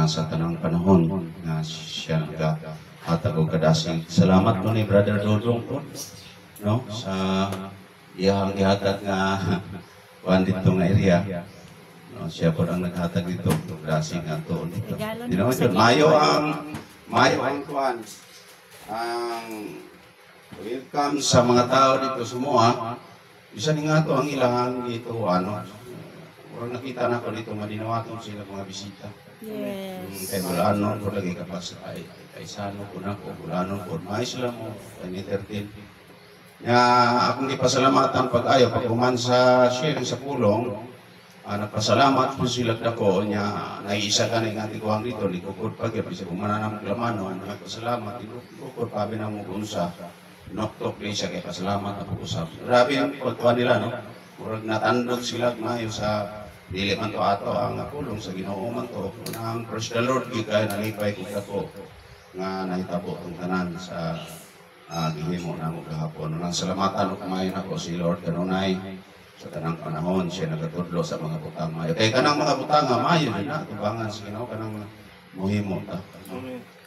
sa tanang panahon nga siya naghatag og kadasig. Salamat mo ni Brother Dodong po, no? Sa iyang gihatag nga kuan dito nga area. No, siya po ang naghatag dito og kadasig nga tuon dito. You know, mayo ang kuan ang welcome sa mga tao dito sumuha. Isa ni nga to ang ilang dito ano. Orang nakita na ko dito madinawaton sila mga bisita. Yes. Kay Bulano ko lagi kapas ay sano ko na ko Bulano ko may sila mo entertain. Ya akong ipasalamatan pag-ayo pag kuman sa sharing sa pulong. Nagpasalamat po sila dako nya naiisa ka na nga tikuang dito ni kukod pag bisa kumananam klamano nagpasalamat kukod pabi na mo unsa noktok din siya kay pasalamat ako usap. Grabe ang pagkuha nila no. Murag natandog sila mayo sa dili man to ato ang pulong sa Ginoo man to ang praise the Lord kay nalipay ko dako nga nahitabo ang tanan sa gihimo namo gahapon. Nang salamatan ug kumayo nako si Lord kanunay sa tanang panahon siya nagatudlo sa mga butang mayo. Kay kanang mga butang mayo din na tubangan sa Ginoo kanang muhimo ta.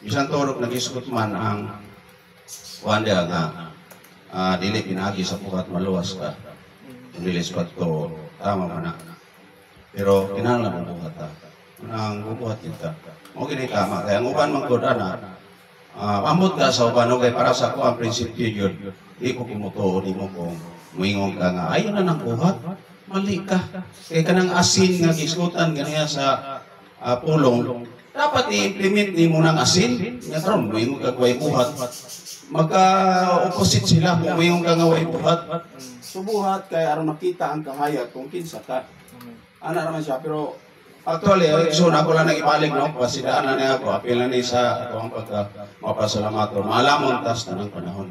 Bisan turok nagisgot man ang wanda nga dili pinagi sa buhat maluwas ka. Dili spat ko tama man na. Pero kinahanglan ang buhat ta. Nang bubuhat kita. Mo gini tama kaya ang uban man gud ana. Ambot ka sa uban kay para sa ko ang prinsipyo yun. Di ko kumutuo di mo kung muingon ka nga ayon na nang buhat. Mali ka. Kay kanang asin nga gisgutan ganiya sa pulong. Dapat i-implement ni mo ng asin. Nga karon muingon ka way buhat. Magka-opposite sila kung muingon ka nga way buhat. Subuhat kay aron makita ang kamaya kung kinsa ka. Ana naman siya pero actually so ako lang nagipalig no kasi daanan niya ako apil na ni sa akong pagka-mapasalamatan maalamon tas tanang panahon.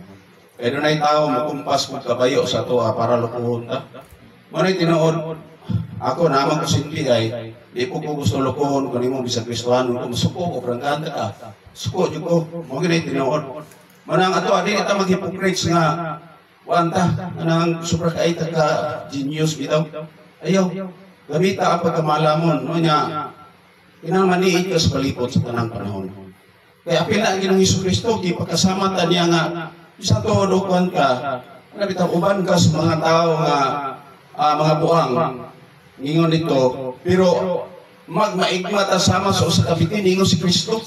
Kaya doon ay tao makumpas magkabayo sa tuwa para lukuhon ta. Manay tinuod ako naman ko sindi ay di po ko gusto lukuhon kung mo bisa Kristohano kung suko ko prangkanta ka. Suko jud ko mo ginay tinuod. Manang ato adi ta mag-hypocrites nga wanta nang sobra kay ka genius bitaw. Ayaw gamita ang pagkamalamon, no niya, kinamaniit ka sa palipot sa tanang panahon. Kaya pila ang Ginong Jesucristo, di pagkasama ta niya nga, isa to dokuan ka, nabitaw uban ka sa mga tao nga, mga buang, ngingon dito, pero magmaigma ta sama sa usa ka bitin, ngingon si Kristo.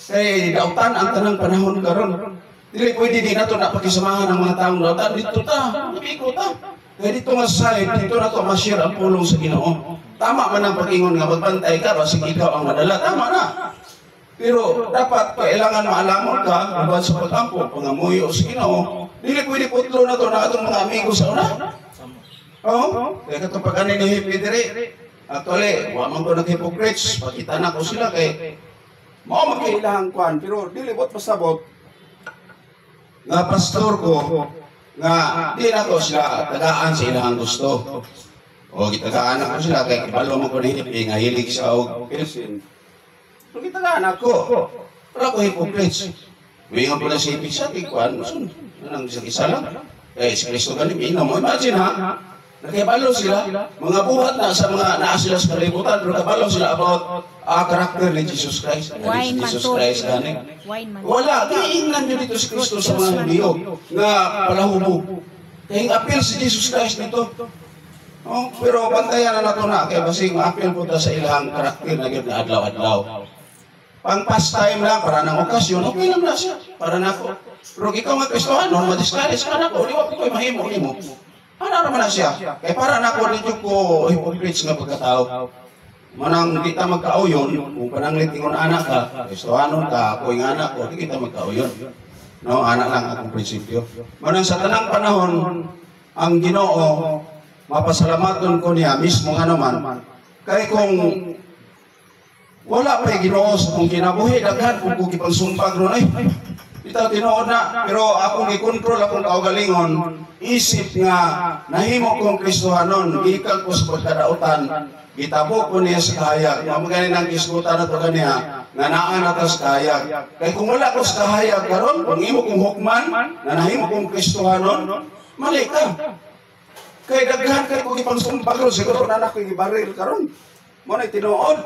Kaya dautan ang tanang panahon karon. Dili pwede di nato na pakisamahan ang mga taong dautan, dito ta, nabiko ta. Kaya dito nga side, dito na ito ma-share ang pulong sa Ginoo. Tama man ang pag-ingon nga magbantay ka, basig ikaw ang madala. Tama na. Pero dapat kailangan maalamon ka, uban sa pag-ampo, pangamuyo sa Ginoo. Dili pwede putlo na ito na itong mga amigo sa una. Oo? Kaya ito pag ni Hippie diri. Actually, waman ko nag-hypocrites. Pakita na ko sila kay mao magkailangan kuan. Pero dili bot pasabot nga pastor ko nga di na to sila tagaan sa ilang gusto. O O gitagaanak ko sila kay kibalo mo ko ni hipi nga hilig sa og pilsin. So gitagaanak ko. Wala ko hypocrites. Wingan po na si hipi sa tigkuan. Anong isa lang. Eh, si Kristo galing. Mo imagine ha. Nakibalo sila. Mga buhat na sa mga naa sila sa kalibutan. Pero kabalo sila about karakter ni Jesus Christ. Wine man Jesus to. Christ gani. Wine man. Wala. Giingnan nyo dito si Kristo sa mga Hudiyo nga palahubog. Kaya appeal si Jesus Christ nito. Oh, pero bantayan na nato na kay basing ma-appeal po ta sa ilang karakter na gyud na adlaw-adlaw. Pang pastime lang para nang okasyon, okay lang na siya para nako. Pero ikaw nga Kristohano, ma-discourage ka nako, di wa ko mahimo nimo. Ano naman na siya? Kay para nako dito ko hypocrites nga pagkatao. Manang di ta magkauyon, kung pananglit ingon anak ka, Kristohano ka, ako yung anak ko, di kita magkauyon. No, anak lang akong prinsipyo. Manang sa tanang panahon, ang Ginoo mapasalamaton ko niya mismo nga naman. Kaya kung wala pa'y Ginoo sa kong kinabuhi, daghan kung kukipagsumpag ron ay. Ito tinood na, pero akong i-control akong kaugalingon, isip nga nahimo kong Kristohanon, gikan ko sa pagkadautan, gitabo ko niya sa kahayag. Mamaganin ang kisgutan na ito kaniya, nga naan na sa kahayag. Kaya kung wala ko sa kahayag karon, kung imo kong hukman, na nahimo kong Kristohanon, mali ka. Kaya daghan kayo kung ipangsumpag ron, siguro na ako ibaril karon. Mo na tinuod.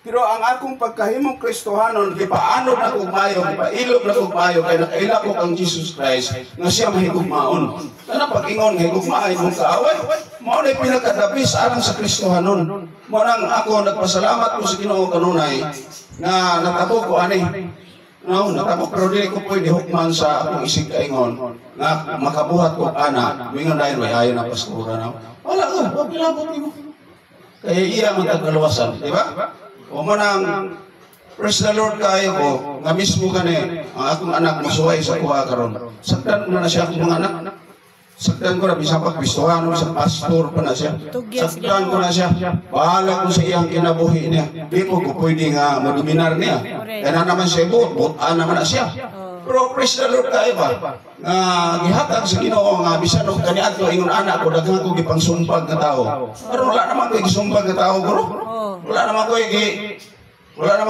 Pero ang akong pagkahimong Kristohanon, gipaanod na kong mayo, gipailog na kong mayo, kaya nakaila ko kang Jesus Christ, nga siya mahigugmaon. Kana pag-ingon, higugmaay mong kaaway, mo na pinakadabis alang sa Kristohanon. Mo nang ako nagpasalamat ko sa Ginoo kanunay, na natabo ko ani. No, natabo pero dili ko pwede hukman sa akong isig kaingon, nga makabuhat ko ana, mingon dahil may ayon na pastura na. Wala ka, pilabot mo. Kaya iya magkakaluwasan, di ba? O mo nang praise the Lord kayo ko, nga mismo gani, ang akong anak masuway sa kuha karon. Sakdan ko na siya akong mga anak. Sakdan ko na, bisang pagbistuhan sa pastor pa na siya. Sakdan ko na siya. Bahala ko sa iyang kinabuhi niya. Di ko pwede nga madominar niya. Kaya na naman siya butaan naman na siya. Pero praise the Lord kayo ba? Nga gihatag sa Ginoo nga bisan og kaniadto ingon anak ko daghan ko gipangsumpag nga tao. Pero wala naman ko gisumpag nga tao guro. Wala naman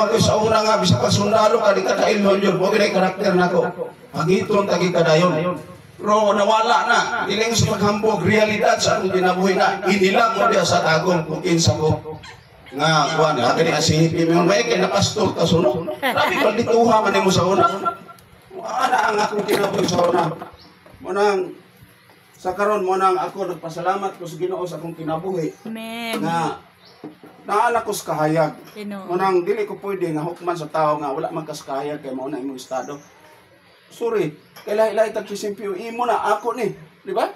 ko sa una nga bisan pag sundalo ka di ka kailhon yun. Huwag na karakter na ko. Pagiton tagi kadayon. Pero nawala na. Diling sa paghambog realidad sa akong ginabuhi na. Inilang mo diya sa tagong kung kinsa ko. Nga, kuhan, hati ni asihipi mo. May kaya na pastor ka suno. Sabi ko, dituha man mo sa una. Ana ang akong kinabuhi sa una. Munang, sa karon mo nang ako nagpasalamat ko sa Ginoo sa akong kinabuhi. Amen. Nga, naanak ko sa kahayag. Ginoo. Munang, dili ko pwede nga hukman sa tao nga wala man kas kahayag kaya mauna imong estado. Sorry, kaya lahi-lahi tagkisimpyo, imo na ako ni. Di ba?